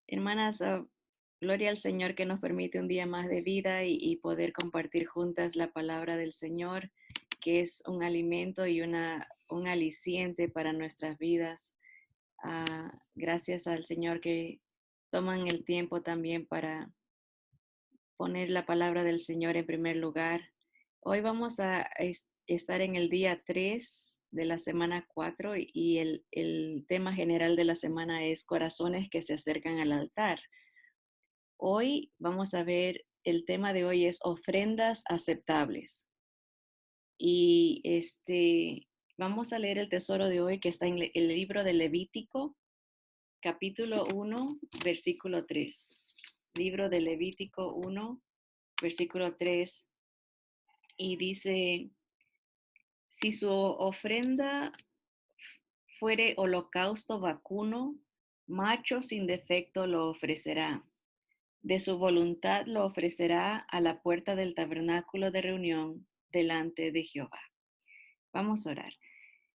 Hermanas, gloria al Señor que nos permite un día más de vida y poder compartir juntas la palabra del Señor, que es un alimento y un aliciente para nuestras vidas. Gracias al Señor que toman el tiempo también para poner la palabra del Señor en primer lugar. Hoy vamos a estar en el día 3 de la semana 4 y el tema general de la semana es corazones que se acercan al altar. Hoy vamos a ver, el tema de hoy es ofrendas aceptables. Y vamos a leer el tesoro de hoy que está en el libro de Levítico, capítulo 1, versículo 3. Libro de Levítico 1, versículo 3. Y dice, si su ofrenda fuere holocausto vacuno, macho sin defecto lo ofrecerá. De su voluntad lo ofrecerá a la puerta del tabernáculo de reunión delante de Jehová. Vamos a orar.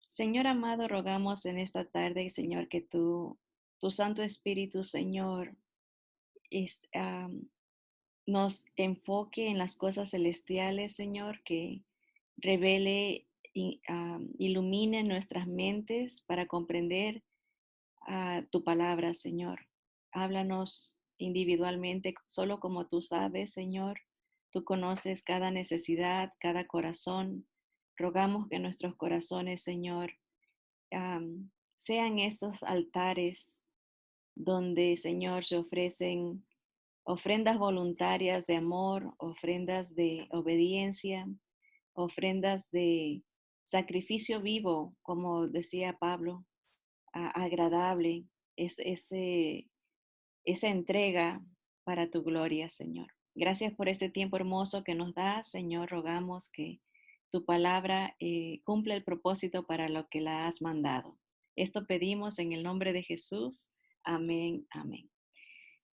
Señor amado, rogamos en esta tarde, Señor, que tu Santo Espíritu, Señor, es, nos enfoque en las cosas celestiales, Señor, que revele y ilumine nuestras mentes para comprender tu palabra, Señor. Háblanos individualmente, solo como tú sabes, Señor. Tú conoces cada necesidad, cada corazón. Rogamos que nuestros corazones, Señor, sean esos altares donde, Señor, se ofrecen ofrendas voluntarias de amor, ofrendas de obediencia, ofrendas de sacrificio vivo, como decía Pablo, agradable, es esa entrega para tu gloria, Señor. Gracias por este tiempo hermoso que nos das, Señor. Rogamos que tu palabra cumpla el propósito para lo que la has mandado. Esto pedimos en el nombre de Jesús. Amén, amén.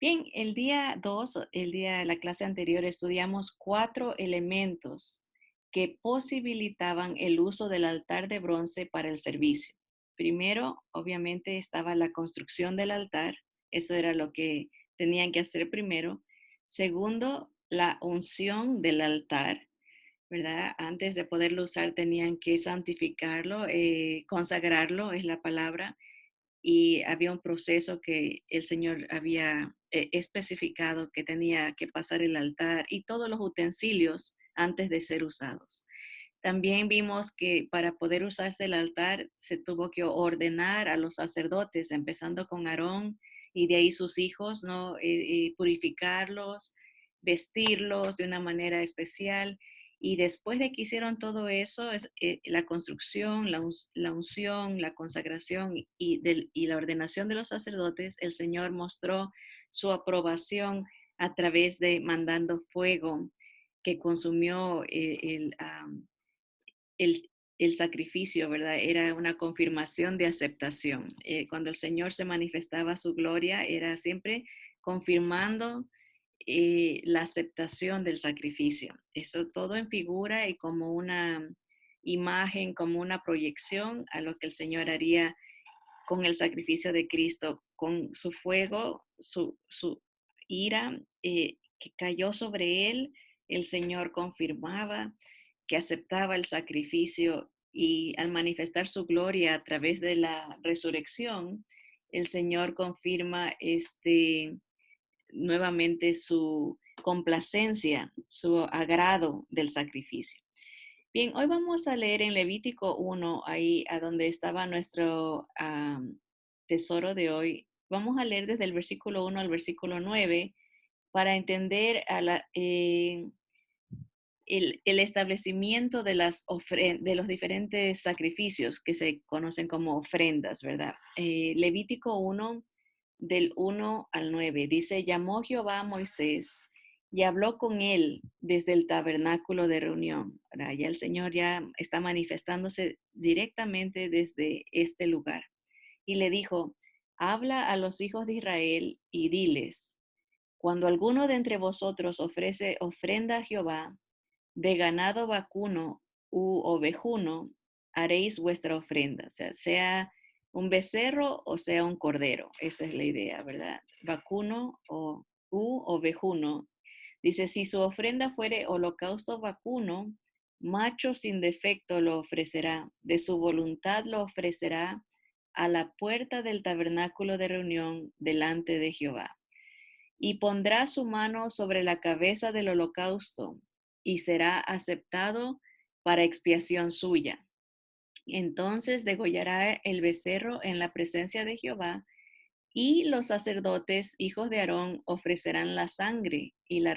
Bien, el día 2, el día de la clase anterior, estudiamos 4 elementos que posibilitaban el uso del altar de bronce para el servicio. Primero, obviamente, estaba la construcción del altar. Eso era lo que tenían que hacer primero. Segundo, la unción del altar, ¿verdad? Antes de poderlo usar tenían que santificarlo, consagrarlo, es la palabra, y había un proceso que el Señor había especificado que tenía que pasar el altar y todos los utensilios antes de ser usados. También vimos que para poder usarse el altar se tuvo que ordenar a los sacerdotes, empezando con Aarón y de ahí sus hijos, ¿no? Purificarlos, vestirlos de una manera especial. Y después de que hicieron todo eso, la construcción, la unción, la consagración y la ordenación de los sacerdotes, el Señor mostró su aprobación a través de mandando fuego que consumió el, el sacrificio, ¿verdad? Era una confirmación de aceptación. Cuando el Señor se manifestaba su gloria, era siempre confirmando la aceptación del sacrificio. Eso todo en figura y como una imagen, como una proyección a lo que el Señor haría con el sacrificio de Cristo, con su fuego, su ira que cayó sobre él, el Señor confirmaba que aceptaba el sacrificio y al manifestar su gloria a través de la resurrección, el Señor confirma nuevamente su complacencia, su agrado del sacrificio. Bien, hoy vamos a leer en Levítico 1, ahí a donde estaba nuestro tesoro de hoy. Vamos a leer desde el versículo 1 al versículo 9 para entender el establecimiento de, de los diferentes sacrificios que se conocen como ofrendas, ¿verdad? Levítico 1, del 1 al 9, dice, llamó Jehová a Moisés y habló con él desde el tabernáculo de reunión. ¿Verdad? Ya el Señor ya está manifestándose directamente desde este lugar. Y le dijo, habla a los hijos de Israel y diles, cuando alguno de entre vosotros ofrece ofrenda a Jehová, de ganado vacuno u ovejuno, haréis vuestra ofrenda. O sea un becerro o sea un cordero. Esa es la idea, ¿verdad? Vacuno o ovejuno. Dice, si su ofrenda fuere holocausto vacuno, macho sin defecto lo ofrecerá, de su voluntad lo ofrecerá a la puerta del tabernáculo de reunión delante de Jehová. Y pondrá su mano sobre la cabeza del holocausto y será aceptado para expiación suya. Entonces degollará el becerro en la presencia de Jehová, y los sacerdotes, hijos de Aarón, ofrecerán la sangre y la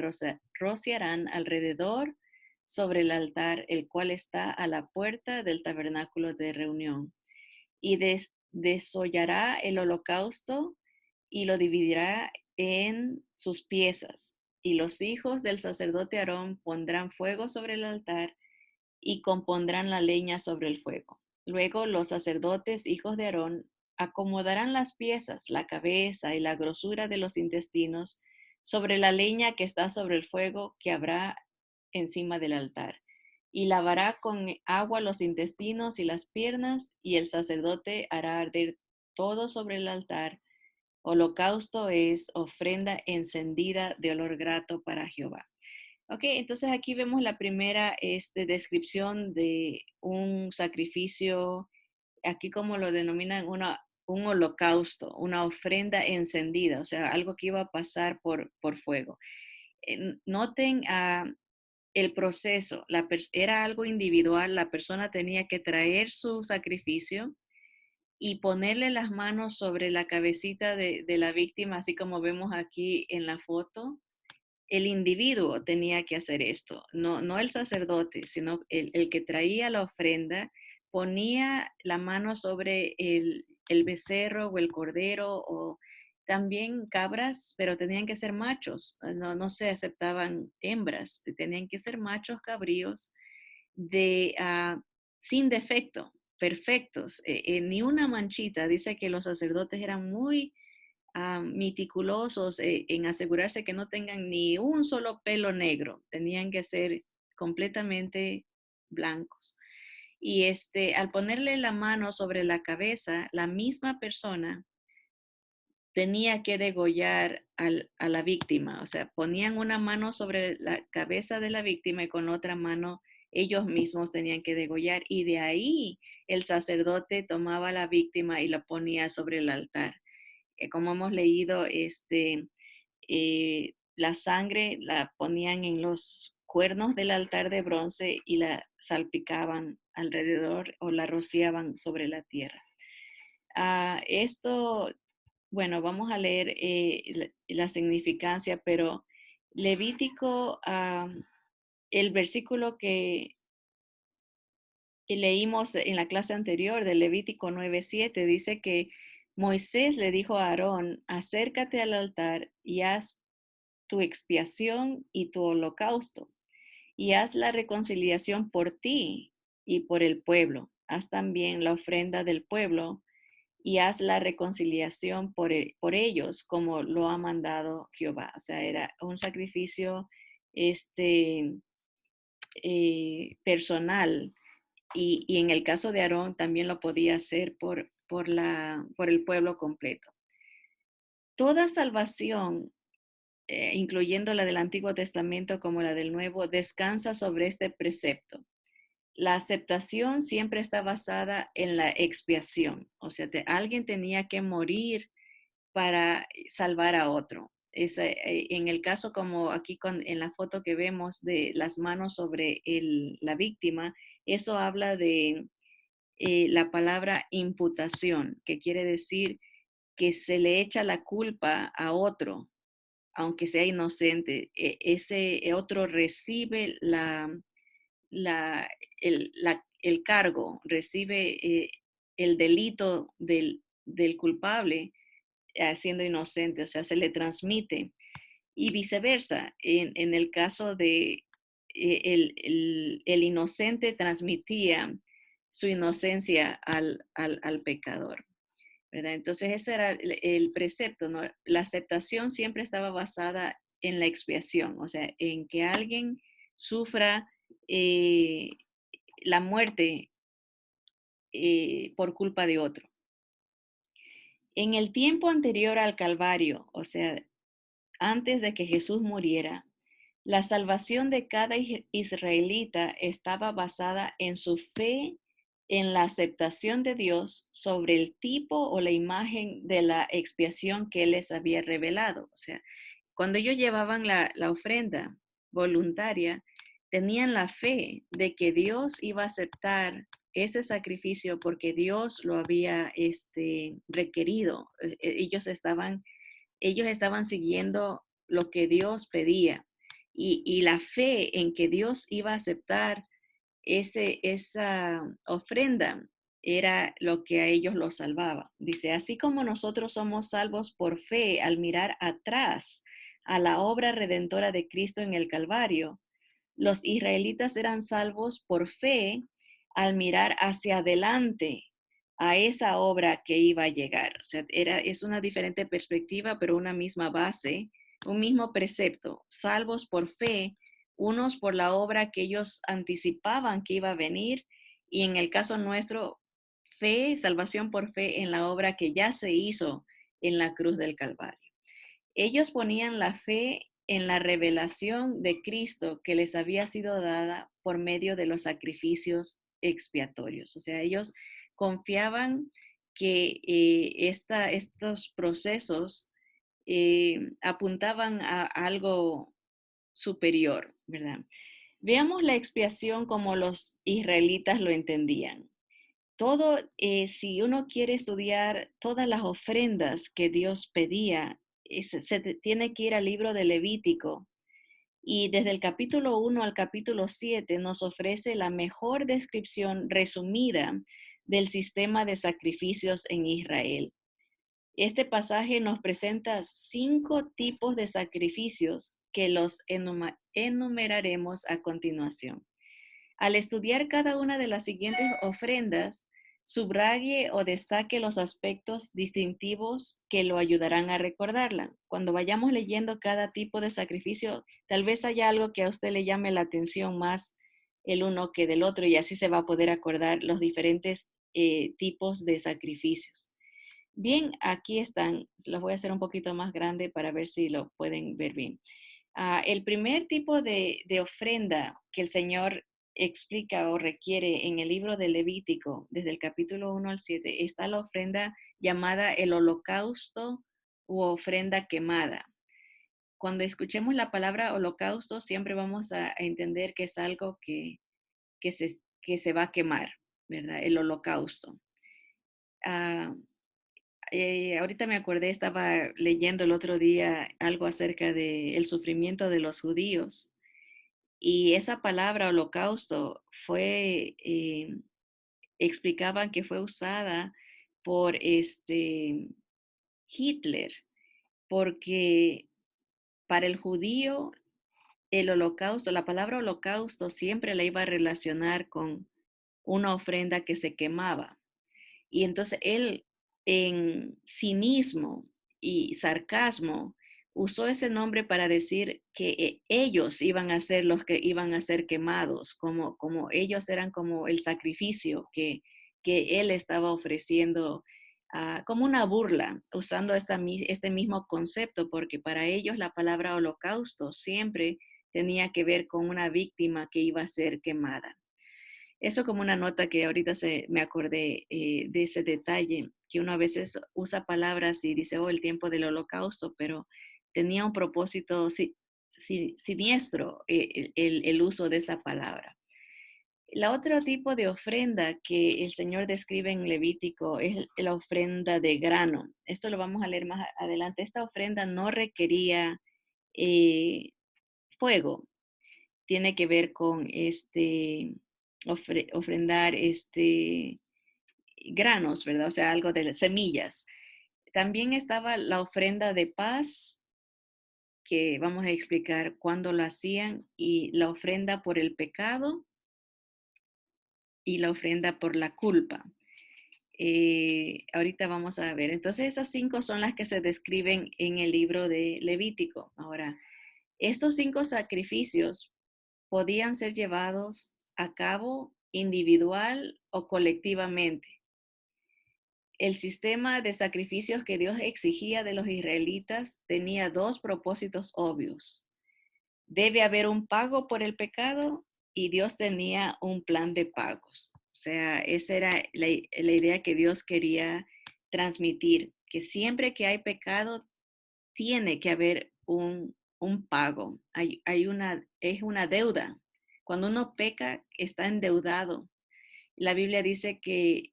rociarán alrededor sobre el altar, el cual está a la puerta del tabernáculo de reunión. Y desollará el holocausto y lo dividirá en sus piezas. Y los hijos del sacerdote Aarón pondrán fuego sobre el altar y compondrán la leña sobre el fuego. Luego los sacerdotes, hijos de Aarón, acomodarán las piezas, la cabeza y la grosura de los intestinos sobre la leña que está sobre el fuego que habrá encima del altar. Y lavará con agua los intestinos y las piernas, y el sacerdote hará arder todo sobre el altar. Holocausto es ofrenda encendida de olor grato para Jehová. Ok, entonces aquí vemos la primera descripción de un sacrificio, aquí como lo denominan un holocausto, una ofrenda encendida, o sea, algo que iba a pasar por fuego. Noten el proceso, era algo individual, la persona tenía que traer su sacrificio y ponerle las manos sobre la cabecita de la víctima, así como vemos aquí en la foto. El individuo tenía que hacer esto, no el sacerdote, sino el que traía la ofrenda, ponía la mano sobre el becerro o el cordero o también cabras, pero tenían que ser machos, no se aceptaban hembras, tenían que ser machos cabríos sin defecto, perfectos, ni una manchita. Dice que los sacerdotes eran muy meticulosos en asegurarse que no tengan ni un solo pelo negro, tenían que ser completamente blancos. Y al ponerle la mano sobre la cabeza, la misma persona tenía que degollar a la víctima, o sea, ponían una mano sobre la cabeza de la víctima y con otra mano ellos mismos tenían que degollar, y de ahí el sacerdote tomaba a la víctima y la ponía sobre el altar. Como hemos leído, la sangre la ponían en los cuernos del altar de bronce y la salpicaban alrededor o la rociaban sobre la tierra. Esto, bueno, vamos a leer la significancia, pero Levítico, el versículo que leímos en la clase anterior de Levítico 9:7, dice que Moisés le dijo a Aarón, acércate al altar y haz tu expiación y tu holocausto, y haz la reconciliación por ti y por el pueblo. Haz también la ofrenda del pueblo y haz la reconciliación por ellos, como lo ha mandado Jehová. O sea, era un sacrificio personal, y en el caso de Aarón también lo podía hacer por el pueblo completo. Toda salvación, incluyendo la del Antiguo Testamento como la del Nuevo, descansa sobre este precepto. La aceptación siempre está basada en la expiación, o sea, alguien tenía que morir para salvar a otro. En el caso como aquí en la foto que vemos de las manos sobre la víctima, eso habla de la palabra imputación, que quiere decir que se le echa la culpa a otro, aunque sea inocente. Ese otro recibe el cargo, recibe el delito del culpable, siendo inocente, o sea, se le transmite. Y viceversa, en el caso de el inocente transmitía su inocencia al pecador, ¿verdad? Entonces ese era el precepto, ¿no? La aceptación siempre estaba basada en la expiación, o sea, en que alguien sufra eh, la muerte por culpa de otro. En el tiempo anterior al Calvario, o sea, antes de que Jesús muriera, la salvación de cada israelita estaba basada en su fe en la aceptación de Dios sobre el tipo o la imagen de la expiación que Él les había revelado. O sea, cuando ellos llevaban la ofrenda voluntaria, tenían la fe de que Dios iba a aceptar ese sacrificio porque Dios lo había requerido. Ellos estaban siguiendo lo que Dios pedía y la fe en que Dios iba a aceptar esa ofrenda era lo que a ellos los salvaba. Dice, así como nosotros somos salvos por fe al mirar atrás a la obra redentora de Cristo en el Calvario, los israelitas eran salvos por fe al mirar hacia adelante a esa obra que iba a llegar. O sea, es una diferente perspectiva, pero una misma base, un mismo precepto. Salvos por fe, unos por la obra que ellos anticipaban que iba a venir, y en el caso nuestro, fe, salvación por fe en la obra que ya se hizo en la cruz del Calvario. Ellos ponían la fe en la revelación de Cristo que les había sido dada por medio de los sacrificios expiatorios. O sea, ellos confiaban que estos procesos apuntaban a algo superior, ¿verdad? Veamos la expiación como los israelitas lo entendían. Todo, si uno quiere estudiar todas las ofrendas que Dios pedía, tiene que ir al libro de Levítico. Y desde el capítulo 1 al capítulo 7 nos ofrece la mejor descripción resumida del sistema de sacrificios en Israel. Este pasaje nos presenta 5 tipos de sacrificios que los enumeraremos a continuación. Al estudiar cada una de las siguientes ofrendas, subraye o destaque los aspectos distintivos que lo ayudarán a recordarla. Cuando vayamos leyendo cada tipo de sacrificio, tal vez haya algo que a usted le llame la atención más el uno que del otro y así se va a poder acordar los diferentes tipos de sacrificios. Bien, aquí están. Los voy a hacer un poquito más grande para ver si lo pueden ver bien. El primer tipo de ofrenda que el Señor explica o requiere en el libro de Levítico, desde el capítulo 1 al 7, está la ofrenda llamada el holocausto u ofrenda quemada. Cuando escuchemos la palabra holocausto, siempre vamos a entender que es algo que se va a quemar, ¿verdad? El holocausto. Ah, ahorita me acordé, estaba leyendo el otro día algo acerca del sufrimiento de los judíos. Y esa palabra holocausto explicaban que fue usada por Hitler, porque para el judío el holocausto, la palabra holocausto siempre la iba a relacionar con una ofrenda que se quemaba. Y entonces él, en cinismo y sarcasmo, usó ese nombre para decir que ellos iban a ser los que iban a ser quemados, como ellos eran como el sacrificio que él estaba ofreciendo, como una burla, usando este mismo concepto, porque para ellos la palabra holocausto siempre tenía que ver con una víctima que iba a ser quemada. Eso como una nota que ahorita me acordé de ese detalle, que uno a veces usa palabras y dice, oh, el tiempo del holocausto, pero tenía un propósito siniestro el uso de esa palabra. La otro tipo de ofrenda que el Señor describe en Levítico es la ofrenda de grano. Esto lo vamos a leer más adelante. Esta ofrenda no requería eh, fuego, tiene que ver con ofrendar granos, ¿verdad? O sea, algo de semillas. También estaba la ofrenda de paz, que vamos a explicar cuándo lo hacían, y la ofrenda por el pecado y la ofrenda por la culpa. Ahorita vamos a ver. Entonces, esas 5 son las que se describen en el libro de Levítico. Ahora, estos 5 sacrificios podían ser llevados a cabo individual o colectivamente. el sistema de sacrificios que Dios exigía de los israelitas tenía dos propósitos obvios. Debe haber un pago por el pecado y Dios tenía un plan de pagos. O sea, esa era la idea que Dios quería transmitir, que siempre que hay pecado tiene que haber un pago. Es una deuda. Cuando uno peca, está endeudado. La Biblia dice que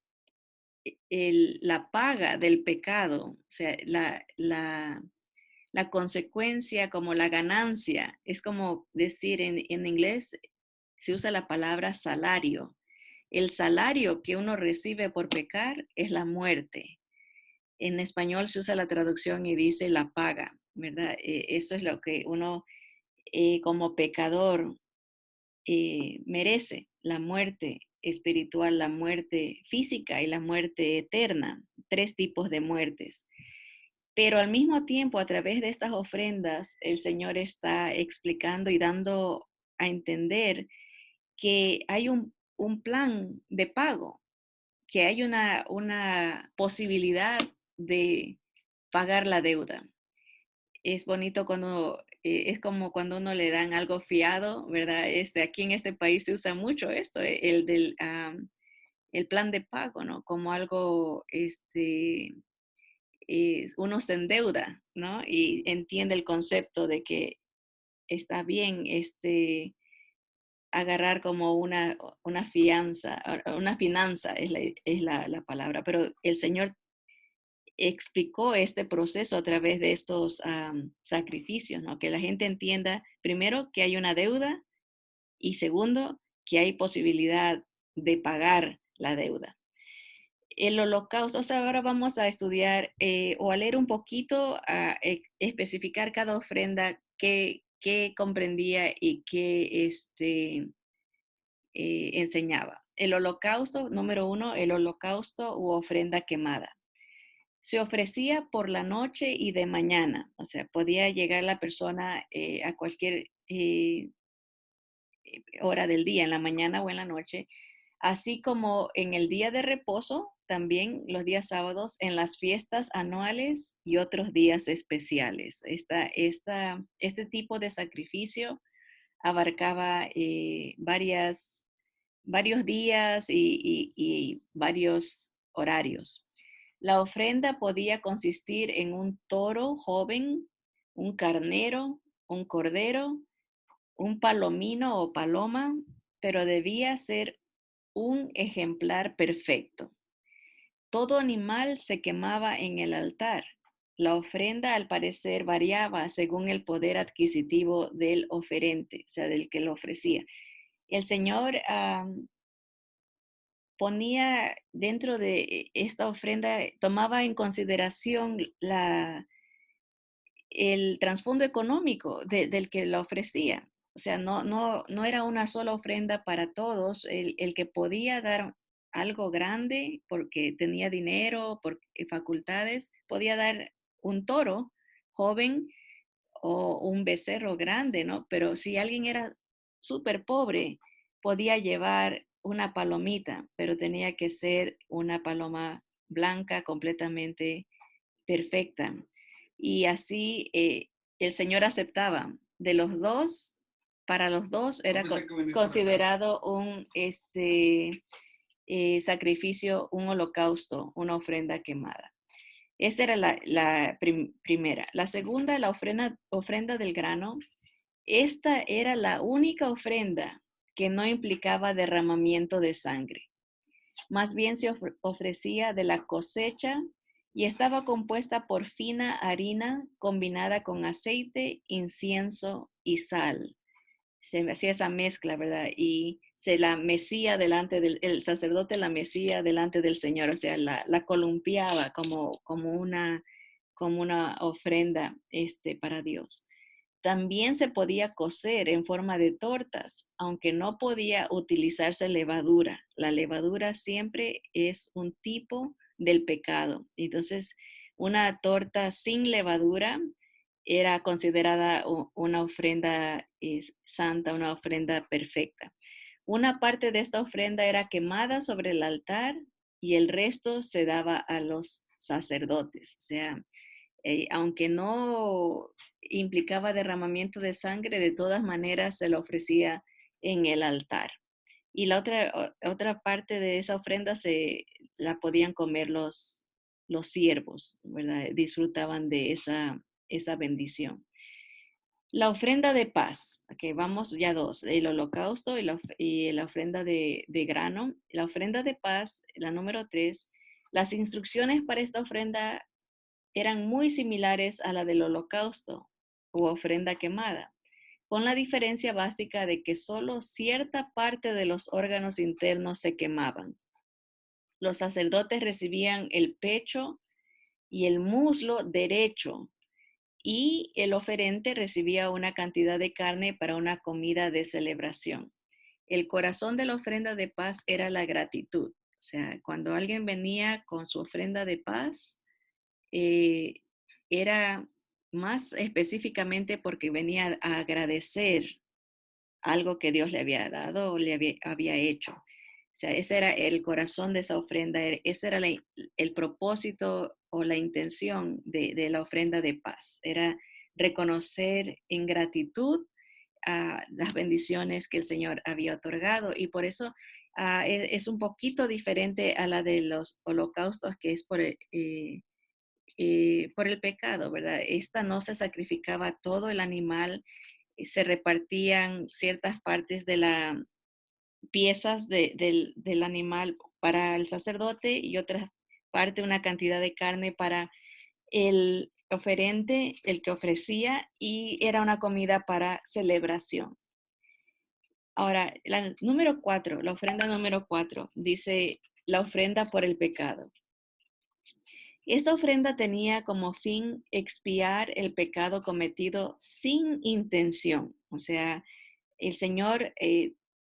la paga del pecado, o sea, la consecuencia como la ganancia, es como decir en inglés, se usa la palabra salario. El salario que uno recibe por pecar es la muerte. En español se usa la traducción y dice la paga, ¿verdad? Eso es lo que uno como pecador merece, la muerte espiritual, la muerte física y la muerte eterna, tres tipos de muertes. Pero al mismo tiempo, a través de estas ofrendas, el Señor está explicando y dando a entender que hay un plan de pago, que hay una posibilidad de pagar la deuda. Es bonito cuando, es como cuando uno le dan algo fiado, ¿verdad? Aquí en este país se usa mucho esto, el plan de pago, ¿no? Como algo, uno se endeuda, ¿no? Y entiende el concepto de que está bien, agarrar como una fianza, una finanza es la palabra, pero el Señor explicó este proceso a través de estos sacrificios, ¿no? Que la gente entienda, primero, que hay una deuda y segundo, que hay posibilidad de pagar la deuda. El holocausto, o sea, ahora vamos a estudiar o a leer un poquito, a especificar cada ofrenda, qué comprendía y qué enseñaba. El holocausto, número uno, el holocausto u ofrenda quemada. Se ofrecía por la noche y de mañana, o sea, podía llegar la persona a cualquier hora del día, en la mañana o en la noche, así como en el día de reposo, también los días sábados, en las fiestas anuales y otros días especiales. Este tipo de sacrificio abarcaba varios días y varios horarios. La ofrenda podía consistir en un toro joven, un carnero, un cordero, un palomino o paloma, pero debía ser un ejemplar perfecto. Todo animal se quemaba en el altar. La ofrenda al parecer variaba según el poder adquisitivo del oferente, o sea, del que lo ofrecía. El Señor ponía dentro de esta ofrenda, tomaba en consideración el trasfondo económico del que la ofrecía. O sea, no era una sola ofrenda para todos. El que podía dar algo grande porque tenía dinero, por facultades, podía dar un toro joven o un becerro grande, ¿no? Pero si alguien era súper pobre, podía llevar una palomita, pero tenía que ser una paloma blanca, completamente perfecta. Y así el Señor aceptaba de los dos, para los dos era considerado un sacrificio, un holocausto, una ofrenda quemada. Esa era la primera. La segunda, la ofrenda del grano. Esta era la única ofrenda que no implicaba derramamiento de sangre. Más bien se ofrecía de la cosecha y estaba compuesta por fina harina combinada con aceite, incienso y sal. Se hacía esa mezcla, ¿verdad? Y se la mecía el sacerdote la mecía delante del Señor, o sea, la columpiaba como una ofrenda para Dios. También se podía cocer en forma de tortas, aunque no podía utilizarse levadura. La levadura siempre es un tipo del pecado. Entonces, una torta sin levadura era considerada una ofrenda santa, una ofrenda perfecta. Una parte de esta ofrenda era quemada sobre el altar y el resto se daba a los sacerdotes. O sea, aunque no implicaba derramamiento de sangre, de todas maneras se lo ofrecía en el altar. Y la otra parte de esa ofrenda la podían comer los siervos, ¿verdad? Disfrutaban de esa bendición. La ofrenda de paz, que vamos ya dos, el holocausto y la ofrenda de grano. La ofrenda de paz, la número 3, las instrucciones para esta ofrenda eran muy similares a la del holocausto u ofrenda quemada, con la diferencia básica de que solo cierta parte de los órganos internos se quemaban. Los sacerdotes recibían el pecho y el muslo derecho y el oferente recibía una cantidad de carne para una comida de celebración. El corazón de la ofrenda de paz era la gratitud. O sea, cuando alguien venía con su ofrenda de paz, eh, era más específicamente porque venía a agradecer algo que Dios le había dado o había hecho. O sea, ese era el corazón de esa ofrenda, ese era el propósito o la intención de la ofrenda de paz. Era reconocer en gratitud las bendiciones que el Señor había otorgado y por eso es un poquito diferente a la de los holocaustos que es por el pecado, ¿verdad? Esta no se sacrificaba todo el animal, se repartían ciertas partes de la piezas del animal para el sacerdote y otra parte, una cantidad de carne para el oferente, el que ofrecía, y era una comida para celebración. Ahora, la número 4, la ofrenda número 4, dice la ofrenda por el pecado. Esta ofrenda tenía como fin expiar el pecado cometido sin intención. O sea, el Señor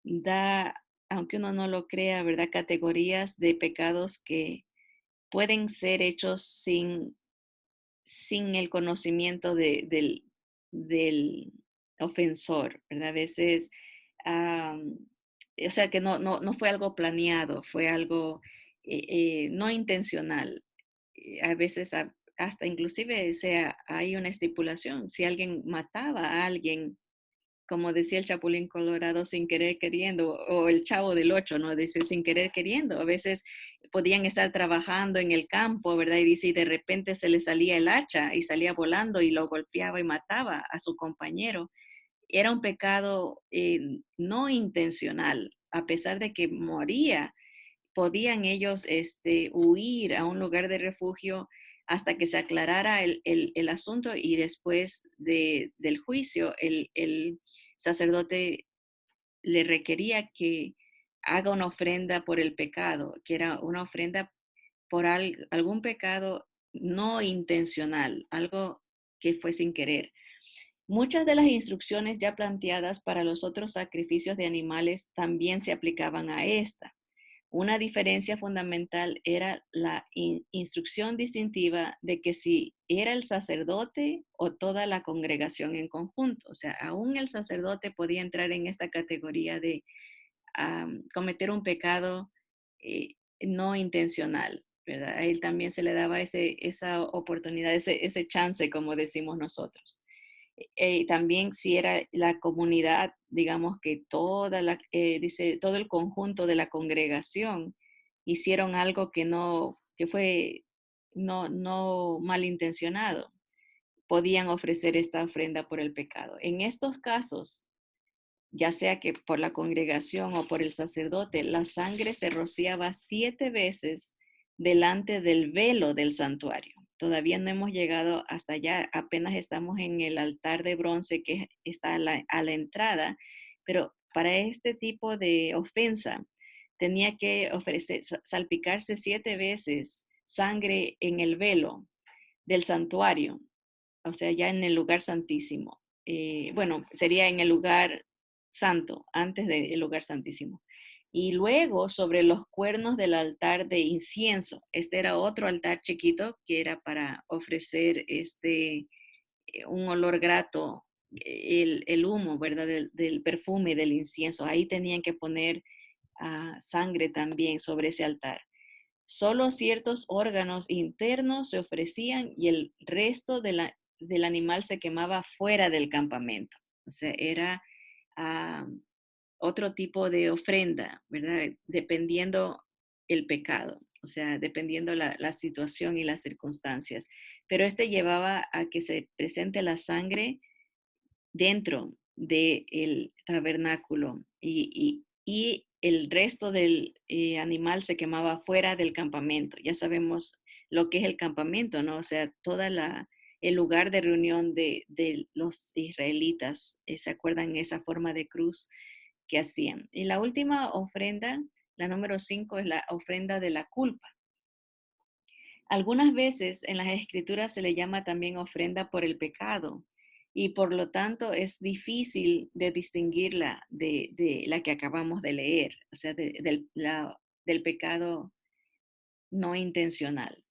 da, aunque uno no lo crea, ¿verdad? Categorías de pecados que pueden ser hechos sin el conocimiento del ofensor, ¿verdad? A veces, o sea, que no fue algo planeado, fue algo no intencional. A veces hasta inclusive hay una estipulación, si alguien mataba a alguien como decía el Chapulín Colorado, sin querer queriendo, o el Chavo del Ocho, ¿no? Dice, sin querer queriendo. A veces podían estar trabajando en el campo, ¿verdad? Y dice, y de repente se le salía el hacha y salía volando y lo golpeaba y mataba a su compañero. Era un pecado no intencional, a pesar de que moría, podían ellos huir a un lugar de refugio hasta que se aclarara el asunto y después del juicio el sacerdote le requería que haga una ofrenda por el pecado, que era una ofrenda por algún pecado no intencional, algo que fue sin querer. Muchas de las instrucciones ya planteadas para los otros sacrificios de animales también se aplicaban a esta. Una diferencia fundamental era la instrucción distintiva de que si era el sacerdote o toda la congregación en conjunto. O sea, aún el sacerdote podía entrar en esta categoría de cometer un pecado no intencional, ¿verdad? A él también se le daba esa oportunidad, ese chance, como decimos nosotros. También si era la comunidad, digamos que dice, todo el conjunto de la congregación hicieron algo que fue no malintencionado, podían ofrecer esta ofrenda por el pecado. En estos casos, ya sea que por la congregación o por el sacerdote, la sangre se rociaba 7 veces delante del velo del santuario. Todavía no hemos llegado hasta allá, apenas estamos en el altar de bronce que está a la entrada, pero para este tipo de ofensa tenía que salpicarse 7 veces sangre en el velo del santuario, o sea, ya en el lugar santísimo. Bueno, sería en el lugar santo, antes del lugar santísimo. Y luego sobre los cuernos del altar de incienso. Este era otro altar chiquito que era para ofrecer un olor grato, el humo, ¿verdad? Del perfume del incienso. Ahí tenían que poner sangre también sobre ese altar. Solo ciertos órganos internos se ofrecían y el resto del animal se quemaba fuera del campamento. O sea, era ah, otro tipo de ofrenda, ¿verdad? Dependiendo el pecado, o sea, dependiendo la situación y las circunstancias. Pero este llevaba a que se presente la sangre dentro del tabernáculo y el resto del animal se quemaba fuera del campamento. Ya sabemos lo que es el campamento, ¿no? O sea, el lugar de reunión de los israelitas, ¿se acuerdan esa forma de cruz que hacían? Y la última ofrenda, la número 5, es la ofrenda de la culpa. Algunas veces en las escrituras se le llama también ofrenda por el pecado y por lo tanto es difícil de distinguirla de la que acabamos de leer, o sea, del pecado no intencional.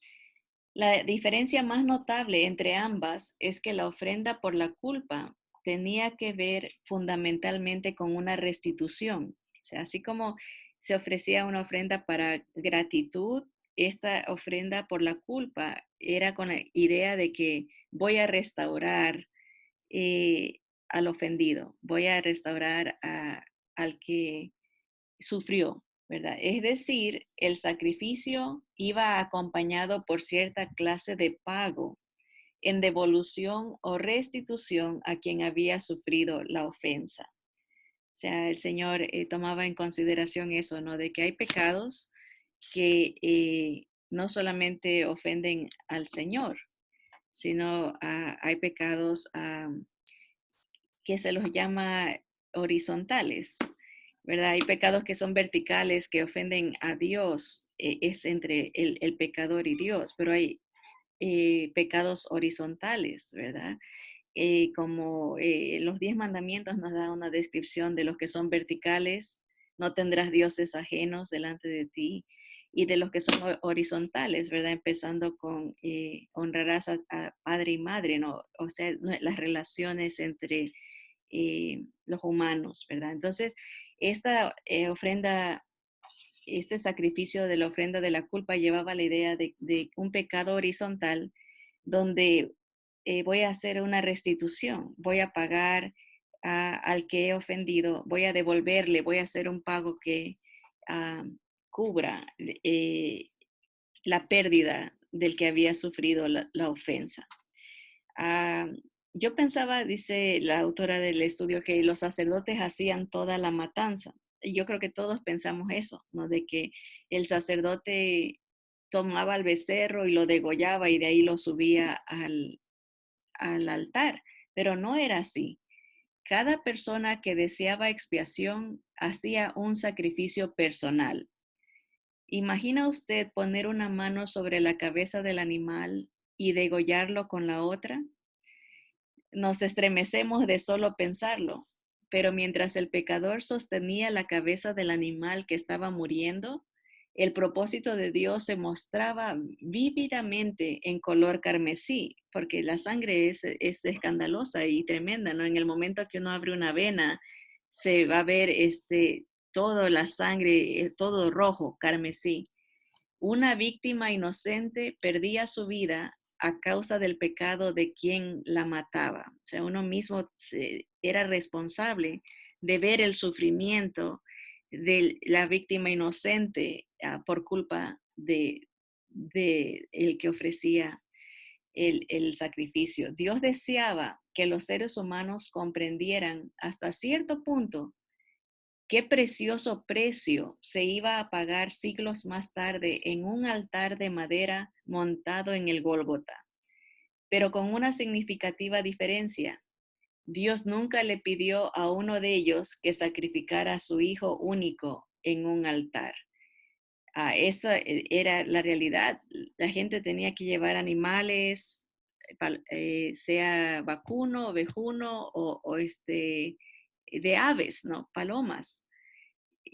La diferencia más notable entre ambas es que la ofrenda por la culpa tenía que ver fundamentalmente con una restitución. O sea, así como se ofrecía una ofrenda para gratitud, esta ofrenda por la culpa era con la idea de que voy a restaurar eh, al ofendido, voy a restaurar al que sufrió, ¿verdad? Es decir, el sacrificio iba acompañado por cierta clase de pago en devolución o restitución a quien había sufrido la ofensa. O sea, el Señor tomaba en consideración eso, ¿no? De que hay pecados que no solamente ofenden al Señor, sino hay pecados que se los llama horizontales, ¿verdad? Hay pecados que son verticales, que ofenden a Dios, es entre el pecador y Dios, pero hay pecados horizontales, ¿verdad? Como los 10 mandamientos nos da una descripción de los que son verticales, no tendrás dioses ajenos delante de ti, y de los que son horizontales, ¿verdad? Empezando con honrarás a padre y madre, ¿no? O sea, las relaciones entre los humanos, ¿verdad? Entonces, esta ofrenda, este sacrificio de la ofrenda de la culpa llevaba la idea de un pecado horizontal donde voy a hacer una restitución, voy a pagar al que he ofendido, voy a devolverle, voy a hacer un pago que ah, cubra la pérdida del que había sufrido la ofensa. Ah, yo pensaba, dice la autora del estudio, que los sacerdotes hacían toda la matanza. Yo creo que todos pensamos eso, ¿no? De que el sacerdote tomaba al becerro y lo degollaba y de ahí lo subía al altar, pero no era así. Cada persona que deseaba expiación hacía un sacrificio personal. ¿Imagina usted poner una mano sobre la cabeza del animal y degollarlo con la otra? Nos estremecemos de solo pensarlo, pero mientras el pecador sostenía la cabeza del animal que estaba muriendo, el propósito de Dios se mostraba vívidamente en color carmesí, porque la sangre es escandalosa y tremenda, ¿no? En el momento que uno abre una vena, se va a ver toda la sangre, todo rojo, carmesí. Una víctima inocente perdía su vida a causa del pecado de quien la mataba. O sea, uno mismo era responsable de ver el sufrimiento de la víctima inocente por culpa de el que ofrecía el sacrificio. Dios deseaba que los seres humanos comprendieran hasta cierto punto qué precioso precio se iba a pagar siglos más tarde en un altar de madera montado en el Gólgota, pero con una significativa diferencia. Dios nunca le pidió a uno de ellos que sacrificara a su hijo único en un altar. Eso era la realidad. La gente tenía que llevar animales, sea vacuno, ovejuno o de aves, ¿no? Palomas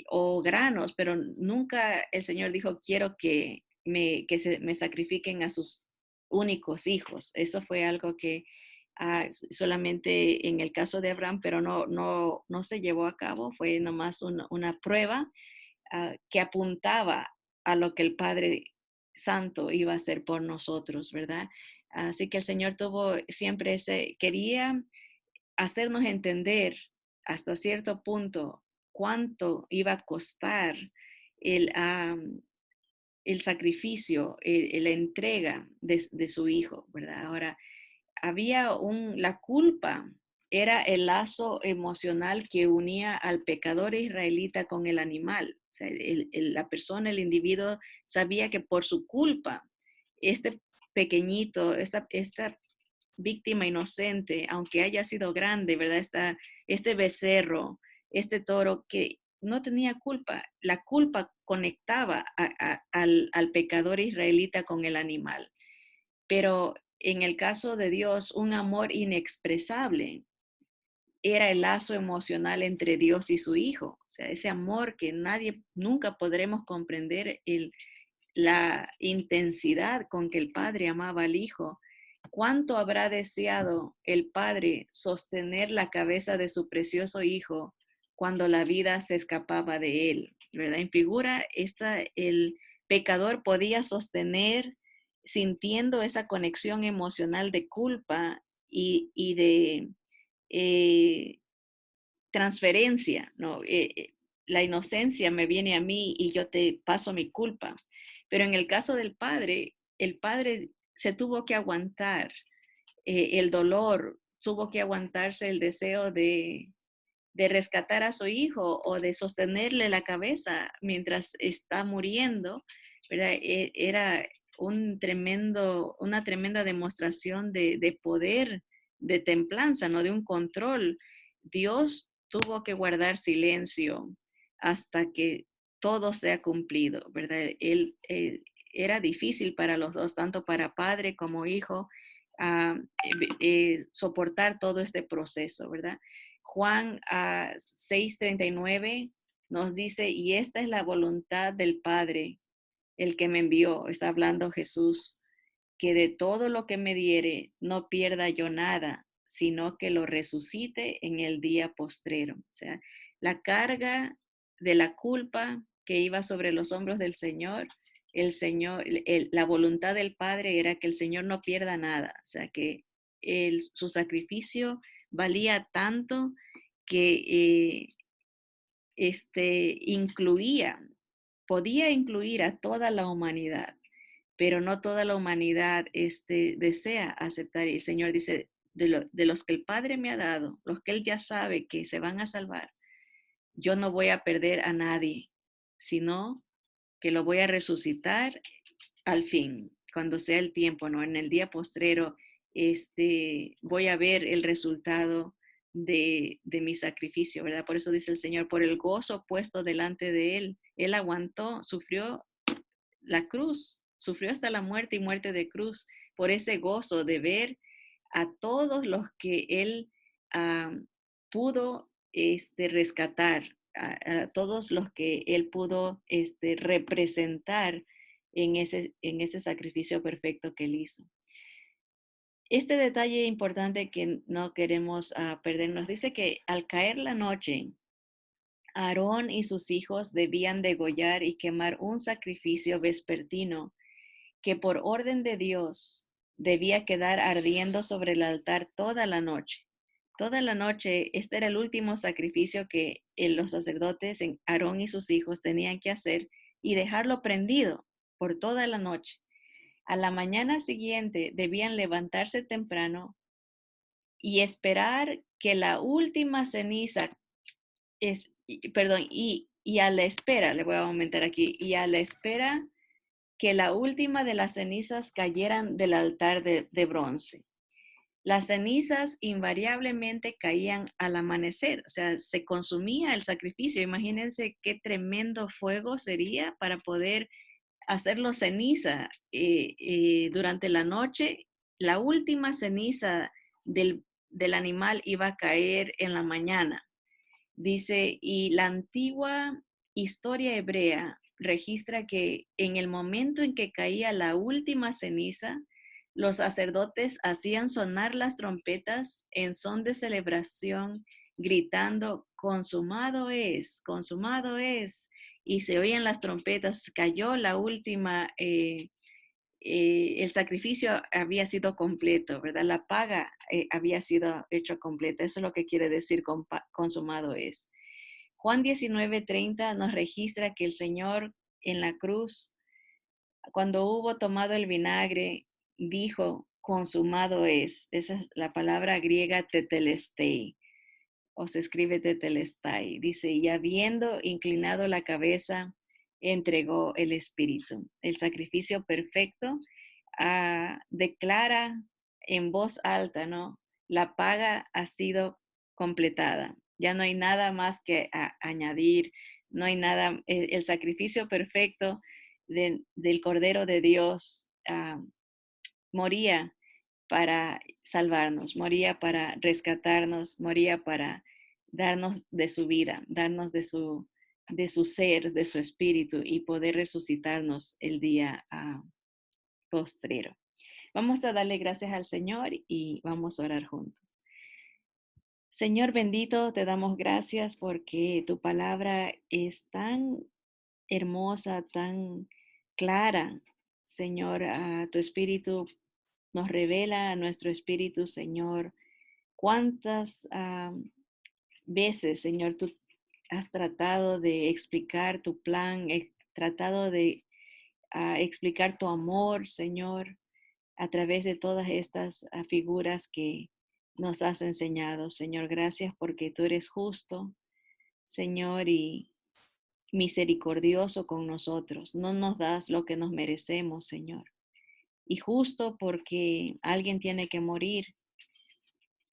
o granos, pero nunca el Señor dijo, quiero que me sacrifiquen a sus únicos hijos. Eso fue algo que solamente en el caso de Abraham, pero no se llevó a cabo, fue nomás una prueba que apuntaba a lo que el Padre santo iba a ser por nosotros, ¿verdad? Así que el Señor tuvo siempre quería hacernos entender hasta cierto punto cuánto iba a costar el, el sacrificio, la entrega de su hijo, ¿verdad? Ahora, la culpa era el lazo emocional que unía al pecador israelita con el animal. O sea, la persona, el individuo, sabía que por su culpa, este pequeñito, esta víctima inocente, aunque haya sido grande, ¿verdad? Este becerro, este toro que no tenía culpa, la culpa conectaba al pecador israelita con el animal. Pero en el caso de Dios, un amor inexpresable era el lazo emocional entre Dios y su Hijo. O sea, ese amor que nadie, nunca podremos comprender, la intensidad con que el Padre amaba al Hijo. ¿Cuánto habrá deseado el Padre sostener la cabeza de su precioso Hijo cuando la vida se escapaba de él? ¿Verdad? En figura, el pecador podía sostener sintiendo esa conexión emocional de culpa y de eh, transferencia, ¿no? La inocencia me viene a mí y yo te paso mi culpa. Pero en el caso del padre, el padre se tuvo que aguantar el dolor, tuvo que aguantarse el deseo de rescatar a su hijo o de sostenerle la cabeza mientras está muriendo, ¿verdad? Era una tremenda demostración de poder, de templanza, ¿no? De un control. Dios tuvo que guardar silencio hasta que todo sea cumplido, ¿verdad? Era difícil para los dos, tanto para padre como hijo, soportar todo este proceso, ¿verdad? Juan 6:39 nos dice, y esta es la voluntad del Padre, el que me envió, está hablando Jesús, que de todo lo que me diere no pierda yo nada, sino que lo resucite en el día postrero. O sea, la carga de la culpa que iba sobre los hombros del Señor, la voluntad del Padre era que el Señor no pierda nada, o sea, que su sacrificio valía tanto que incluía, podía incluir a toda la humanidad, pero no toda la humanidad desea aceptar. Y el Señor dice, de los que el Padre me ha dado, los que Él ya sabe que se van a salvar, yo no voy a perder a nadie, sino que lo voy a resucitar al fin, cuando sea el tiempo, ¿no? En el día postrero, voy a ver el resultado de mi sacrificio, ¿verdad? Por eso dice el Señor, por el gozo puesto delante de Él aguantó, sufrió la cruz, sufrió hasta la muerte y muerte de cruz, por ese gozo de ver a todos los que Él uh, pudo rescatar, a todos los que Él pudo representar en ese sacrificio perfecto que Él hizo. Este detalle importante que no queremos perder nos dice que al caer la noche, Aarón y sus hijos debían degollar y quemar un sacrificio vespertino que por orden de Dios debía quedar ardiendo sobre el altar toda la noche. Toda la noche, este era el último sacrificio que los sacerdotes, Aarón y sus hijos, tenían que hacer y dejarlo prendido por toda la noche. A la mañana siguiente debían levantarse temprano y esperar que la última ceniza, perdón, y a la espera, le voy a aumentar aquí, y a la espera que la última de las cenizas cayeran del altar de bronce. Las cenizas invariablemente caían al amanecer, o sea, se consumía el sacrificio. Imagínense qué tremendo fuego sería para poder hacerlo ceniza durante la noche. La última ceniza del animal iba a caer en la mañana. Dice, y la antigua historia hebrea registra que en el momento en que caía la última ceniza, los sacerdotes hacían sonar las trompetas en son de celebración, gritando, consumado es, y se oían las trompetas, cayó la última el sacrificio había sido completo, ¿verdad? La paga había sido hecho completa. Eso es lo que quiere decir consumado es. Juan 19:30 nos registra que el Señor en la cruz, cuando hubo tomado el vinagre, dijo, consumado es. Esa es la palabra griega tetelestai, o se escribe tetelestai. Dice, y habiendo inclinado la cabeza, entregó el espíritu. El sacrificio perfecto declara en voz alta, ¿no? La paga ha sido completada. Ya no hay nada más que añadir, no hay nada, el sacrificio perfecto del Cordero de Dios moría para salvarnos, moría para rescatarnos, moría para darnos de su vida, darnos de su ser, de su espíritu y poder resucitarnos el día postrero. Vamos a darle gracias al Señor y vamos a orar juntos. Señor bendito, te damos gracias porque tu palabra es tan hermosa, tan clara. Señor, tu espíritu nos revela a nuestro espíritu, Señor, cuántas veces, Señor, tú has tratado de explicar tu plan, tratado de explicar tu amor, Señor, a través de todas estas figuras que nos has enseñado. Señor, gracias porque tú eres justo, Señor, y misericordioso con nosotros. No nos das lo que nos merecemos, Señor. Y justo porque alguien tiene que morir,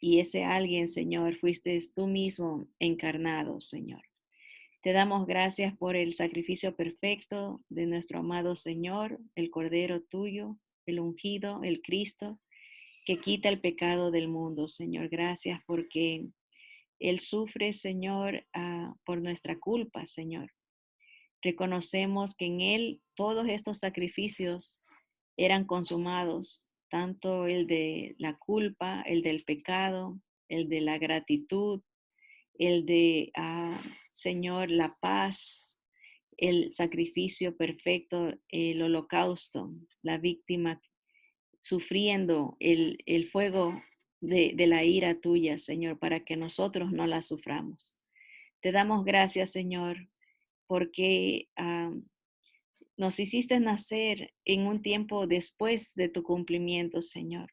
y ese alguien, Señor, fuiste tú mismo encarnado, Señor. Te damos gracias por el sacrificio perfecto de nuestro amado Señor, el Cordero tuyo, el ungido, el Cristo, que quita el pecado del mundo, Señor. Gracias porque Él sufre, Señor, por nuestra culpa, Señor. Reconocemos que en Él todos estos sacrificios eran consumados, tanto el de la culpa, el del pecado, el de la gratitud, el de, Señor, la paz, el sacrificio perfecto, el holocausto, la víctima sufriendo el fuego de la ira tuya, Señor, para que nosotros no la suframos. Te damos gracias, Señor, porque nos hiciste nacer en un tiempo después de tu cumplimiento, Señor.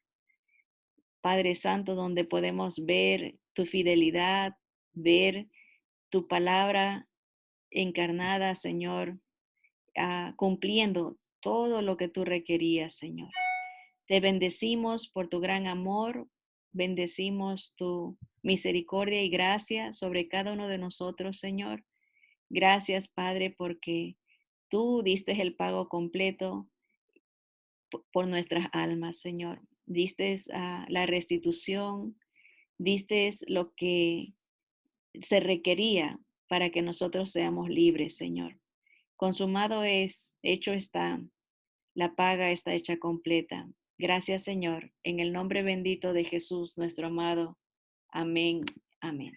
Padre Santo, donde podemos ver tu fidelidad, ver tu palabra encarnada, Señor, cumpliendo todo lo que tú requerías, Señor. Te bendecimos por tu gran amor, bendecimos tu misericordia y gracia sobre cada uno de nosotros, Señor. Gracias, Padre, porque tú diste el pago completo por nuestras almas, Señor. Diste la restitución, diste lo que se requería para que nosotros seamos libres, Señor. Consumado es, hecho está, la paga está hecha completa. Gracias, Señor, en el nombre bendito de Jesús, nuestro amado. Amén. Amén.